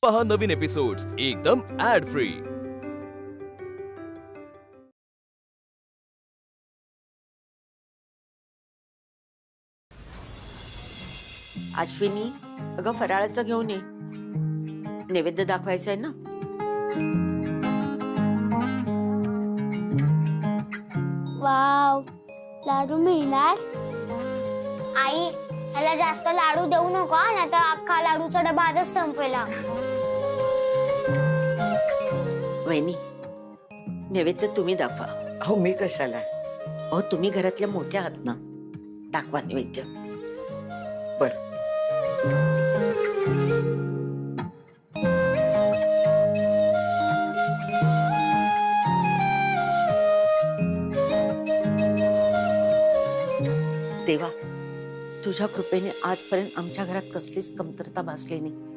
पहा नवीन एपिसोड्स एकदम add free. Ashwini, अगं फराळाचं घेऊन ये, नैवेद्य दाखवायचं आहे ना। वाव, लाडू मिळणार? आई, ह्याला जास्त लाडू देऊ नको ना, तर अख्खा लाडूचा डबा आजच संपला। वहिनी, नैवेद्य तुम्ही दाखवा। अहो मी कशाला? अहो तुम्ही घरातल्या मोठ्या आहात ना, दाखवा नैवेद्य। बर देवा, तुझ्या कृपेने आजपर्यंत आमच्या घरात कसलीच कमतरता भासली नाही,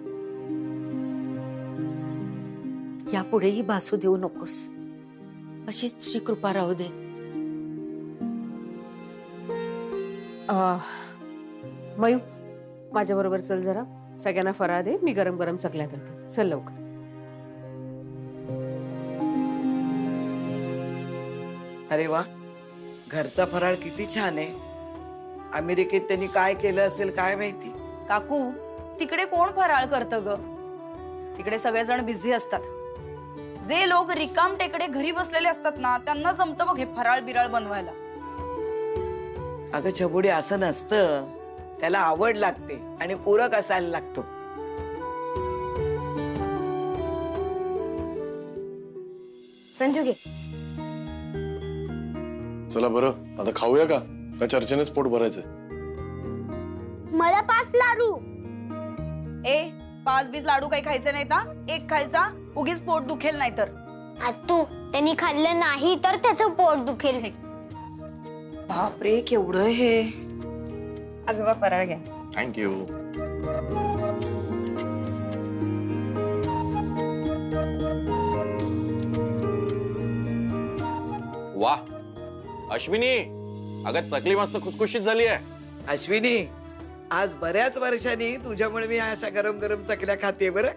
यापुढेही भासू देऊ नकोस, अशीच तुझी कृपा राहू दे। मयू, माझ्या बरोबर चल, जरा सगळ्यांना फराळ दे, मी गरम गरम चकल्या करते, चल लवकर। अरे वा, घरचा फराळ किती छान आहे। अमेरिकेत त्यांनी काय केलं असेल काय माहिती। काकू, तिकडे कोण फराळ करतं ग? तिकडे सगळेजण बिझी असतात। जे लोक रिकाम टेकडे घरी बसलेले असतात ना, त्यांना जमतं बघ हे फराळ बिराळ बनवायला। अगं छबुडी, असं नसतं, त्याला आवड लागते आणि पूरक असायला लागतो। संजू घे। चला बरं, आता खाऊया का चर्चेनेच पोट भरायचंय? मला 5 लाडू। 5-20 लाडू काही खायचे नाही का? एक खायचा, उगीच पोट दुखेल नाही तर। आत्तू, त्यांनी खाल्लं नाही तर त्याचं पोट दुखेल। बापरे, केवढं हे। आजोबा फराळ घ्या। थँक्यू। वाह अश्विनी, अगं चकली मस्त खुसखुशीत झाली आहे। अश्विनी, आज बऱ्याच वर्षांनी तुझ्यामुळे मी अशा गरम गरम चकल्या खाते बरं।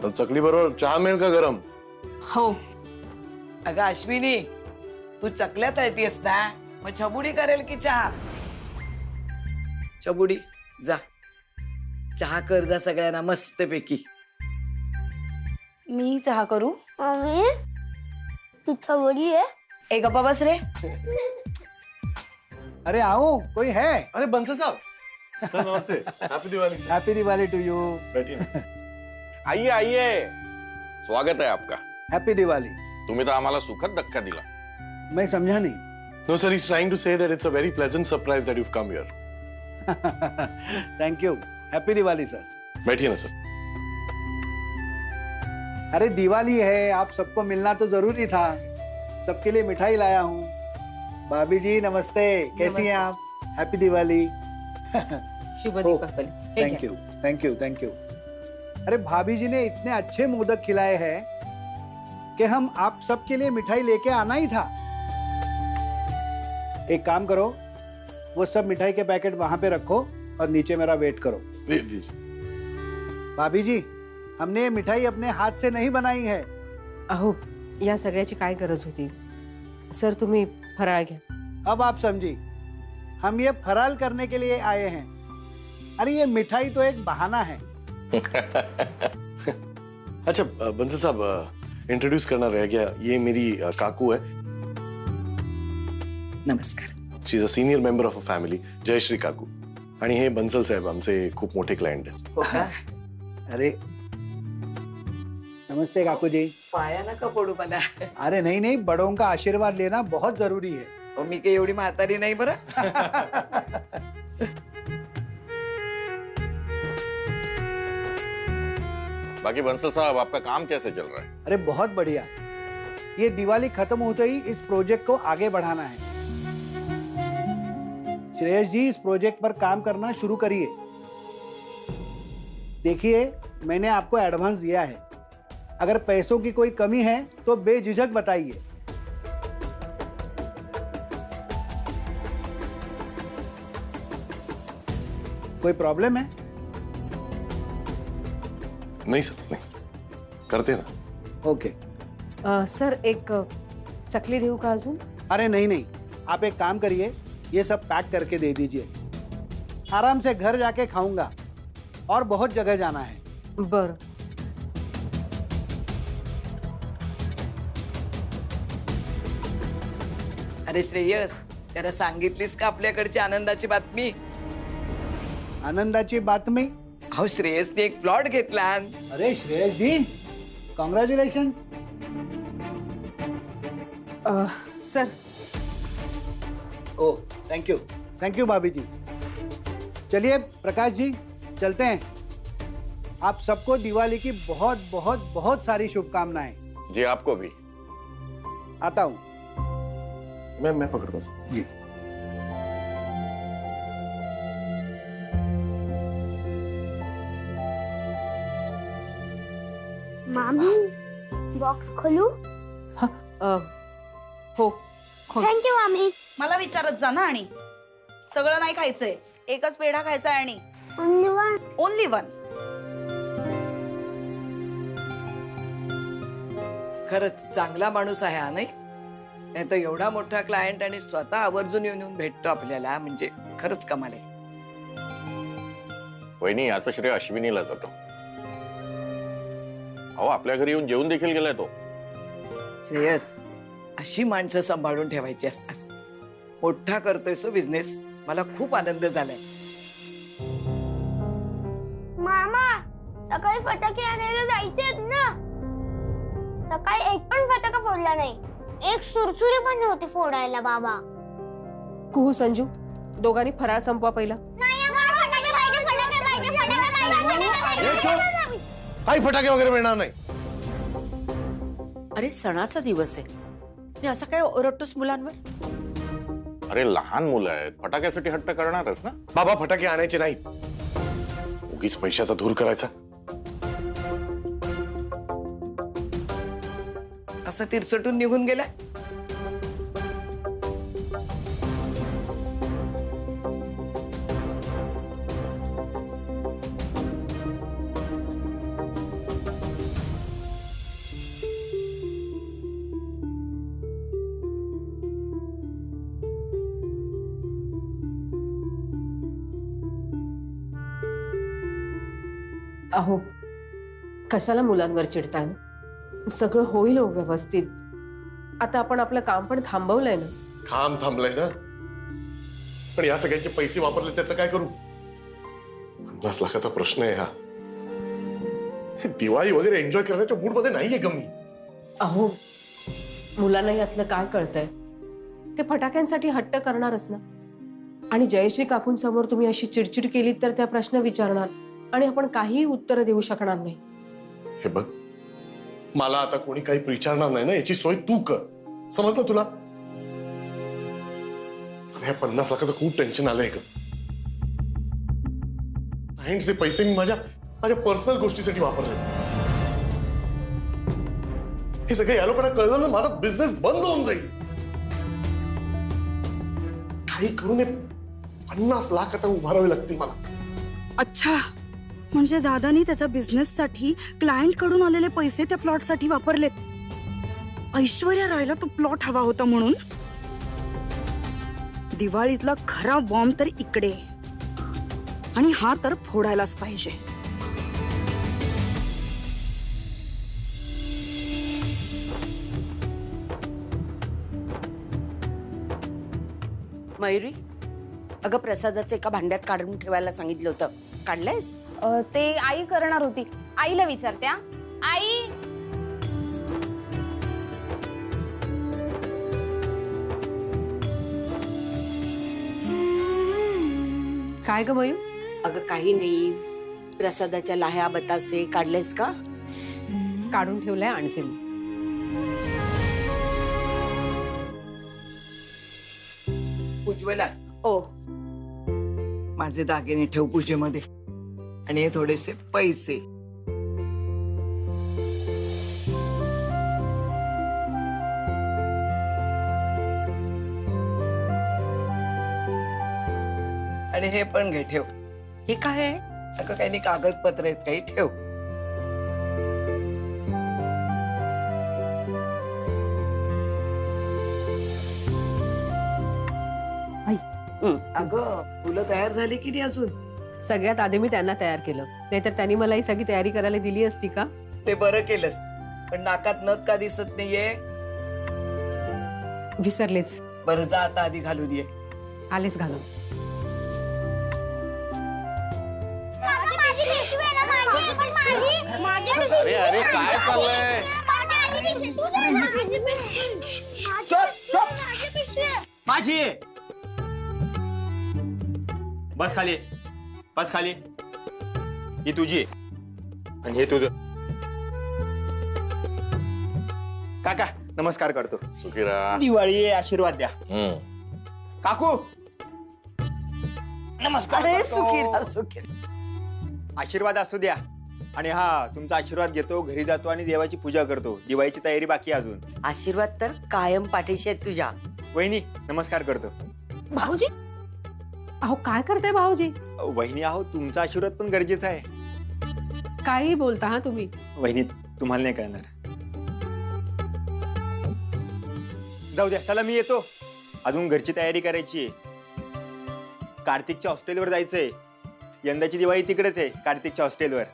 तर चकली बरोबर चहा मिळेल का गरम? हो। अगं अश्विनी, तू चकल्या तळतीयस ना, मग छबुडी करेल की चहा? छबुडी, जा चहा कर, जा सगळ्यांना मस्तपैकी। मी चहा करू? मम्मी, तू छबडी आहे? ए गप्पा बस रे। अरे आओ, कोई है? अरे बंसल साहब, सर नमस्ते, happy Diwali. Happy Diwali to you. बैठिए ना। आइए आइए, स्वागत है आपका। हैप्पी दिवाली। तुम्ही तर आम्हाला सुखद धक्का दिला। मैं समझा नहीं। No sir, he's trying to say that it's a very pleasant surprise that you've come here. Thank you. Happy Diwali sir. बैठिए ना सर। अरे दिवाली है, आप सबको मिलना तो जरूरी था, सबके लिए मिठाई लाया हूँ। भाभी जी नमस्ते, कैसी हैं आप? हैप्पी दिवाली। शुभ Deepavali. Thank you thank you thank you. अरे भाभी जी ने इतने अच्छे मोदक खिलाए हैं कि हम आप सबके लिए मिठाई लेके आना ही था। एक काम करो, वो सब मिठाई के पैकेट वहां पे रखो और नीचे मेरा वेट करो। दीजिए। भाभी जी, हमने ये मिठाई अपने हाथ से नहीं बनाई है। अहो, या सगळ्याची काय गरज होती? सर तुम्ही फराळ घ्या। अब आप समझी, हम ये फराल करने के लिए आए हैं। अरे ये मिठाई तो एक बहाना है। अच्छा बंसल साहब, इंट्रोड्यूस करना रह गया, ये मेरी काकू है। नमस्कार। She is a senior member of a family, Jayashree काकू। आणि हे बंसल साहेब आमचे खूप मोठे क्लायंट आहेत। हो का? अरे नमस्ते काकू जी। पाया नका पडू मला। अरे नहीं नहीं, बड़ों का आशीर्वाद लेना बहुत जरूरी है। हो, मी काही एवढी म्हातारी नाही बरं। बाकी बंसल साहब, आपका काम कैसे चल रहा है? अरे बहुत बढ़िया। ये दिवाली खत्म होते ही इस प्रोजेक्ट को आगे बढ़ाना है। श्रेयस जी, इस प्रोजेक्ट पर काम करना शुरू करिए। देखिए, मैंने आपको एडवांस दिया है, अगर पैसों की कोई कमी है तो बेझिझक बताइए। कोई प्रॉब्लम है? नाही सर, नाही करते ना. ओके. सर एक चकली देऊ का अजून? अरे नहीं नहीं, आप एक काम करिए, ये सब पैक करके दे दीजिए. आराम से घर जाके खाऊंगा और बहुत जगह जाना है. बर. अरे श्रेयस, त्याला सांगितलीस का आपल्याकडची आनंदाची बातमी? आनंदाची बातमी? अहो श्रेयसने एक प्लॉट घेतला. अरे Shreyas ji, congratulation. Sir oh thank you भाभी जी. चलिए प्रकाश जी, चलते हैं. आप सबको दिवाली की बहुत बहुत बहुत सारी शुभकामनाएं. जी आपको भी. आता हूँ. मैं पकड़ता हूँ. जी. मामी बॉक्स खोलू? हो. थँक्यू मामी. मला विचारत जा ना. आणि सगळं नाही खायचंय, एकच पेढा खायचा आहे. आणि ओनली वन. खरंच चांगला माणूस आहे हा, नाही तर एवढा मोठा क्लायंट आणि स्वतः आवर्जून येऊन भेटतो आपल्याला, म्हणजे खरंच कमाल आहे. वहिनी याचं श्रेय अश्विनीला जातो. अहो आपल्या घरी येऊन जेवून देखील गेलाय तो. श्रेयस, अशी माणसं सांभाळून ठेवायची असतात. मोठा करतोय सो बिझनेस. मला खूप आनंद झालाय. मामा सकाळी फटाके आणायला जायचे ना. सकाळी एक पण फटाका फोडला नाही. एक सुरसुरी पण नव्हती फोडायला बाबा. कुहू संजू, दोघांनी फराळ संपवा पहिला. काही फटाके वगैरे मिळणार नाही. अरे सणाचा दिवस आहे आणि असं काय ओरडतोस मुलांवर? अरे लहान मुलं आहेत, फटाक्यासाठी हट्ट करणारच ना. बाबा फटाके आणायचे नाहीत. उगीच पैशाचा धूर करायचा. असं तिरसटून निघून गेला. अहो कशाला मुलांवर चिडताय ना. सगळं होईल हो व्यवस्थित. आता आपण आपलं काम पण थांबवलंय ना. काम थांबलंय ना, पण या सगळ्यांचे पैसे वापरले त्याचं काय करू? 50 लाखाचा प्रश्न आहे हा. दिवाळी वगैरे एन्जॉय करण्याच्या मूड मध्ये नाहीये गं मी. अहो मुलांना यातलं काय कळतंय? ते फटाक्यांसाठी हट्ट करणारच ना. आणि जयश्री काकूंसमोर तुम्ही अशी चिडचिड केली तर त्या प्रश्न विचारणार आणि आपण काहीही उत्तर देऊ शकणार नाही. हे बघ, मला आता कोणी काही विचारणार नाही ना, याची सोय तू कर. समजलं तुला? ह्या 50 लाखाचं खूप टेन्शन आलंय ग. क्लायंटचे पैसे मी माझ्या पर्सनल गोष्टीसाठी वापरले. हे सगळं या लोकांना कळलं ना, माझा बिझनेस बंद होऊन जाईल. काही करून 50 लाख आता उभारावे लागतील मला. अच्छा, म्हणजे दादानी त्याच्या बिझनेस साठी क्लायंट कडून आलेले पैसे त्या प्लॉट साठी वापरलेत. ऐश्वर्या रायला तो प्लॉट हवा होता म्हणून. दिवाळीतला खरा बॉम्ब तर इकडे, आणि हा तर फोडायलाच पाहिजे. मयुरी, अगं प्रसादाचं एका भांड्यात काढून ठेवायला सांगितलं होतं, काढलंयस? ते आई करणार होती. आईला विचारते. आई, काय ग मयू? अगं काही नाही, प्रसादाच्या लाह्या बतासे काढलेस का? काढून ठेवलंय, आणते मी. उज्ज्वला, ओ माझे दागिने ठेव पूजेमध्ये, आणि हे थोडेसे पैसे. आणि हे पण घे, ठेव. हे काय आहे? अगं काही नाही, कागदपत्र आहेत काही, ठेव. अगं फुलं तयार झाली की नाही अजून? सगळ्यात आधी मी त्यांना तयार केलं, नाहीतर त्यांनी मला ही सगळी तयारी करायला दिली असती का? ते बरं केलंस, पण नाकात नथ का दिसत नाहीये? विसरलेच. बरं जा आता आधी घालून ये. आलेच घालून. अरे अरे काय चाललंय? माझी बस खाली, बस खाली. ही तुझी आणि हे तुझं. काका नमस्कार करतो. सुखीरा. दिवाळी आहे, आशीर्वाद द्या. काकू नमस्कार अरे करतो. सुखीरा सुखीरा. आशीर्वाद असू द्या. आणि हा तुमचा आशीर्वाद घेतो, घरी जातो आणि देवाची पूजा करतो. दिवाळीची तयारी बाकी आहे अजून. आशीर्वाद तर कायम पाठीशी आहेत तुझ्या. वहिनी नमस्कार करतो. भाऊजी, अहो काय करताय भाऊजी? वहिनी आहो, तुमचा आशीर्वाद पण गरजेचा आहे. काही बोलता हा तुम्ही? वहिनी तुम्हाला नाही कळणार. जाऊ द्या, चला मी येतो. अजून घरची तयारी करायची आहे. कार्तिकच्या हॉस्टेलवर जायचंय. यंदाची दिवाळी तिकडेच आहे, कार्तिकच्या हॉस्टेलवर.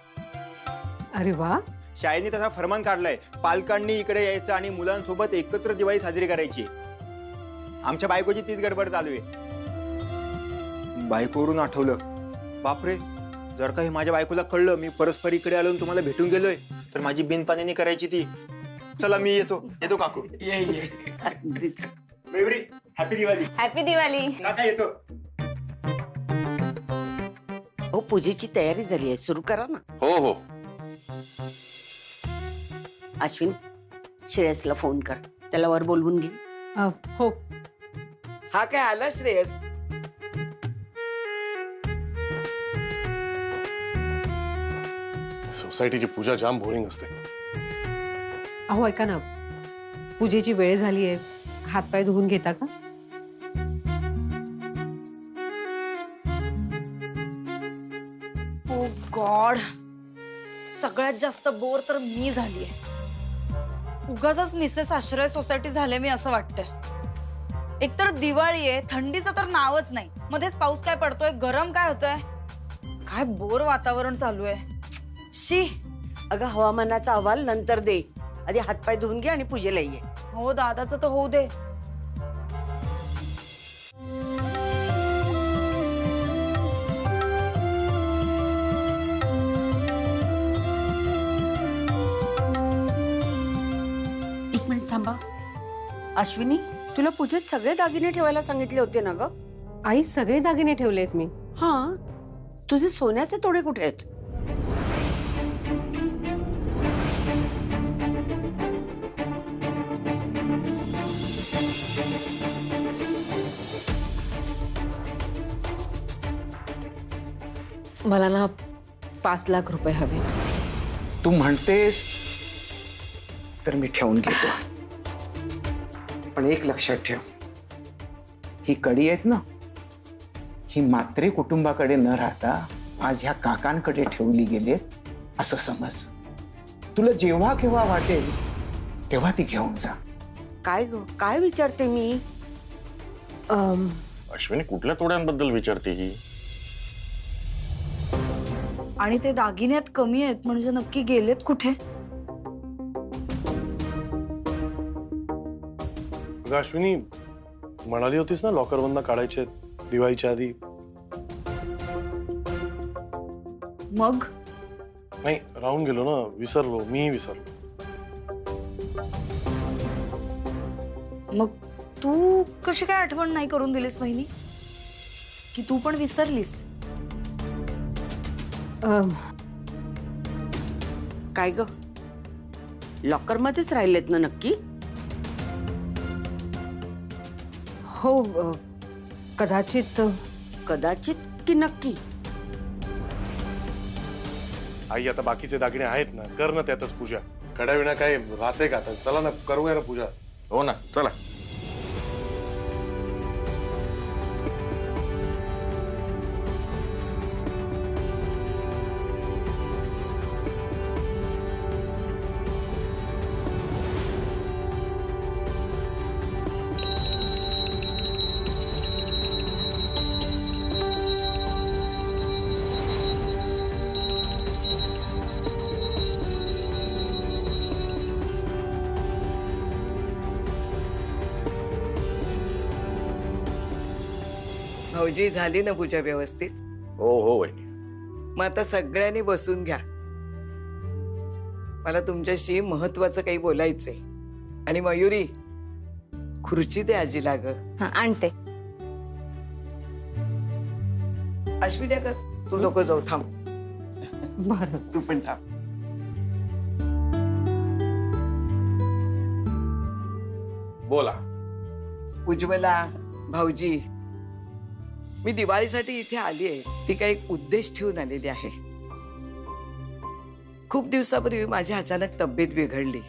अरे वा. शाळेने तसा फरमान काढलाय, पालकांनी इकडे यायचं आणि मुलांसोबत एकत्र दिवाळी साजरी करायची. आमच्या बायकोची तीच गडबड चालू आहे. बायकोवरून आठवलं, बापरे, जर का हे माझ्या बायकोला कळलं मी परस्पर इकडे आलो तुम्हाला भेटून गेलोय, तर माझी बिनपाण्याने करायची ती. चला मी येतो. येतो काकू. ये ये. अगदीच. मेवरी हॅपी दिवाळी. हॅपी दिवाळी. काका येतो. हो पूजेची तयारी झाली आहे, सुरू करा ना. हो हो. अश्विन, श्रेयसला फोन कर, त्याला वर बोलवून घे. हो. हा काय आला श्रेयस? सोसायटीची पूजा जाम बोरिंग असते. अहो ऐका ना, पूजेची वेळ झाली आहे, हातपाय धुवून घेता का? ओ गॉड, सगळ्यात जास्त बोर तर मी झालीये. उगाचच मिसेस आश्रय सोसायटी झाले मी असं वाटतंय. एकतर दिवाळी आहे, थंडीचं तर नावच नाही. मध्येच पाऊस काय पडतोय, गरम काय होतंय, काय बोर वातावरण चालू आहे. शी. अगं हवामानाचा अहवाल नंतर दे, आधी हातपाय धुवून घे आणि पूजेला ये. हो दादाचं तर होऊ दे. एक मिनिट थांबा. अश्विनी, तुला पूजेत सगळे दागिने ठेवायला सांगितले होते ना ग? आई, सगळे दागिने ठेवलेत मी. हा, तुझे सोन्याचे तोडे कुठे आहेत? मला ना 5 लाख रुपये हवे. तू म्हणतेस तर मी ठेवून घेतो, पण एक लक्षात ठेव, ही कडी आहेत ना, ही मात्रे कुटुंबाकडे न राहता आज ह्या काकांकडे ठेवली गेलेत असं समज. तुला जेव्हा केव्हा वाटेल तेव्हा ती घेऊन जा. काय ग, काय विचारते मी? अश्विनी कुठल्या तोड्यांबद्दल विचारते ही? आणि ते दागिन्यात कमी आहेत म्हणजे नक्की गेलेत कुठे? अगं अश्विनी, म्हणाली होतीस ना लॉकर मधनं काढायचे दिवाळीच्या आधी. मग नाही, राहून गेलो ना, विसरलो, मीही विसरलो. मग तू कशी काय आठवण नाही करून दिलीस वहिनी, की तू पण विसरलीस? काय ग, लॉकर मध्येच राहिलेत ना नक्की? हो, कदाचित. कदाचित की नक्की? आई, आता बाकीचे दागिने आहेत ना, कर ना त्यातच पूजा. कड्या विना काय राहते का? आता चला ना, करूया ना पूजा. हो ना, चला. भाऊजी, झाली ना पूजा व्यवस्थित? हो हो वहिनी. मग आता सगळ्यांनी बसून घ्या. मला तुमच्याशी महत्वाचं काही बोलायचंय. आणि मयुरी, खुर्ची दे आजीला ग. आणते. अश्विनी ग, तू नको जाऊ, थांब. बरं. तू पण थांब. बोला. उज्ज्वला, भाऊजी, मी दिवाळीसाठी इथे आली आहे. ती काही एक उद्देश ठेवून आलेली आहे. खूप दिवसापूर्वी माझी अचानक तब्येत बिघडली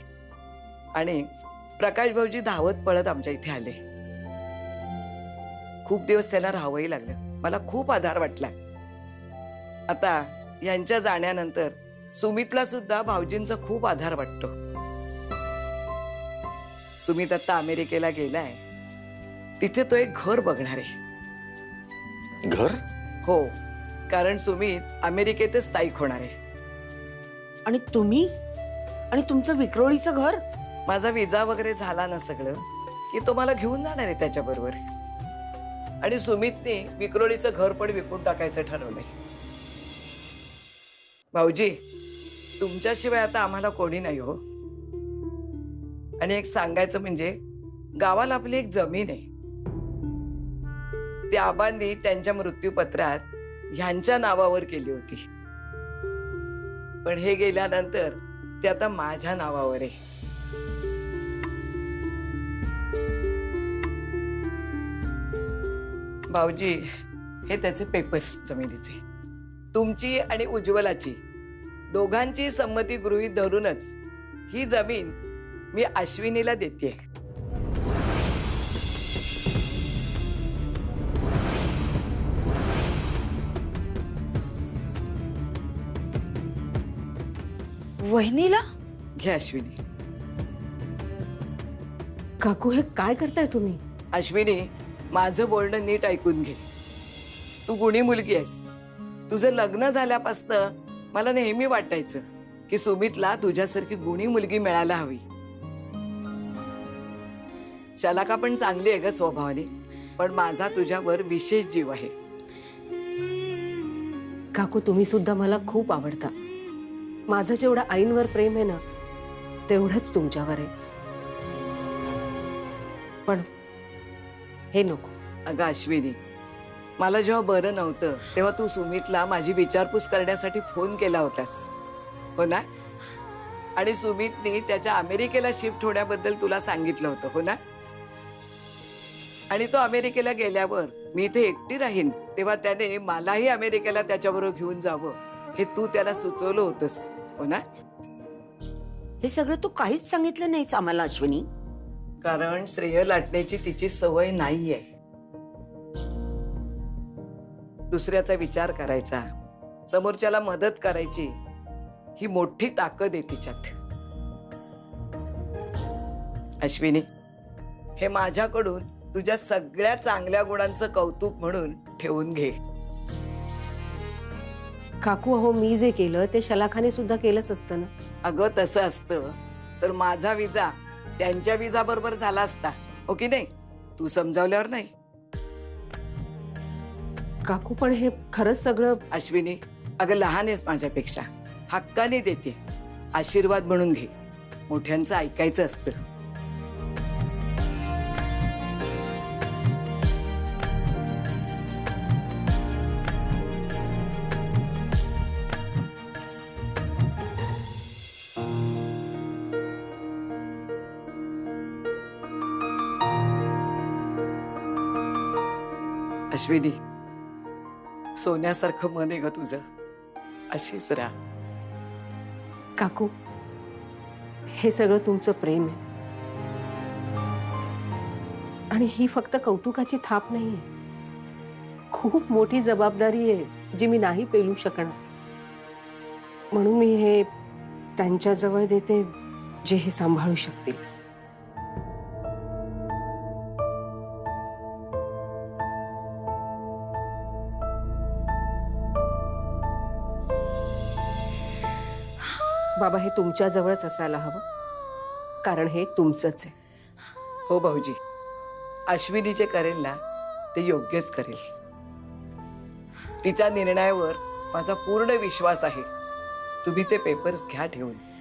आणि प्रकाश भाऊजी धावत पळत आमच्या इथे आले. खूप दिवस त्याला राहावंही लागलं. मला खूप आधार वाटला. आता यांच्या जाण्यानंतर सुमितला सुद्धा भाऊजींचा खूप आधार वाटतो. सुमित आता अमेरिकेला गेलाय. तिथे तो एक घर बघणार आहे. घर? हो, कारण सुमित अमेरिकेतच स्थायिक होणार आहे. आणि तुम्ही आणि तुमचं विक्रोळीचं घर? माझा विजा वगैरे झाला ना सगळं की तो मला घेऊन जाणार आहे त्याच्याबरोबर. आणि सुमितने विक्रोळीचं घर पण विकून टाकायचं ठरवलंय. भाऊजी, तुमच्याशिवाय आता आम्हाला कोणी नाही हो. आणि एक सांगायचं म्हणजे गावाला आपली एक जमीन आहे. ती आबांनी त्यांच्या मृत्यूपत्रात ह्यांच्या नावावर केली होती. पण हे गेल्यानंतर ते आता माझ्या नावावर आहे. भाऊजी, हे त्याचे पेपर्स जमिनीचे. तुमची आणि उज्ज्वलाची दोघांची संमती गृहीत धरूनच ही जमीन मी अश्विनीला देते. वहिनीला? घे अश्विनी. काकू, हे काय करताय तुम्ही? अश्विनी, माझं बोलणं नीट ऐकून घे. तू गुणी मुलगी आहेस. तुझं लग्न झाल्यापासनं मला नेहमी वाटायचं की सुमितला तुझ्यासारखी गुणी मुलगी मिळायला हवी. शलाका पण चांगली आहे ग स्वभावाने, पण माझा तुझ्यावर विशेष जीव आहे. काकू, तुम्ही सुद्धा मला खूप आवडता. माझं जेवढं आईंवर प्रेम आहे ना, तेवढंच तुमच्यावर आहे. पण हे नको. अगं अश्विनी, मला जेव्हा बरं नव्हतं तेव्हा तू सुमितला माझी विचारपूस करण्यासाठी फोन केला होतास, हो ना? आणि सुमितने त्याच्या अमेरिकेला शिफ्ट होण्याबद्दल तुला सांगितलं होतं, हो ना? आणि तो अमेरिकेला गेल्यावर मी इथे एकटी राहीन तेव्हा त्याने मलाही अमेरिकेला त्याच्याबरोबर घेऊन जावं हे तू त्याला सुचवलं होतंस, हो ना? हे सगळं तू काहीच सांगितलं नाहीस आम्हाला अश्विनी. कारण श्रेय लाटण्याची तिची सवय नाहीये. दुसऱ्याचा विचार करायचा, समोरच्याला मदत करायची, ही मोठी ताकद आहे तिच्यात. अश्विनी, हे माझ्याकडून तुझ्या सगळ्या चांगल्या गुणांचं कौतुक म्हणून ठेवून घे. काकू, अहो, मी जे केलं ते शलाखाने सुद्धा केलंच असतं ना. अगं, तसं असतं तर माझा विजा त्यांच्या विजा बरोबर झाला असता, हो की नाही? तू समजावल्यावर नाही. काकू, पण हे खरंच सगळं. अश्विनी, अगं लहान आहेस माझ्यापेक्षा, हक्काने देते. आशीर्वाद म्हणून घे. मोठ्यांचं ऐकायचं असतं. अश्विनी, सोन्यासारखं मन आहे ग तुझं. अशीच राहा. काकू, हे सगळं तुमचं प्रेम आहे. आणि ही फक्त कौतुकाची थाप नाहीये, खूप मोठी जबाबदारी आहे जी मी नाही पेलू शकणार. म्हणून मी हे त्यांच्या जवळ देते जे हे सांभाळू शकतील. बाबा, हे तुमच्या जवळच असायला हवं, कारण हे तुमचंच आहे. हो भाऊजी, अश्विनी जे करेल ना ते योग्यच करेल. तिच्या निर्णयावर माझा पूर्ण विश्वास आहे. तुम्ही ते पेपर्स घ्या ठेवून.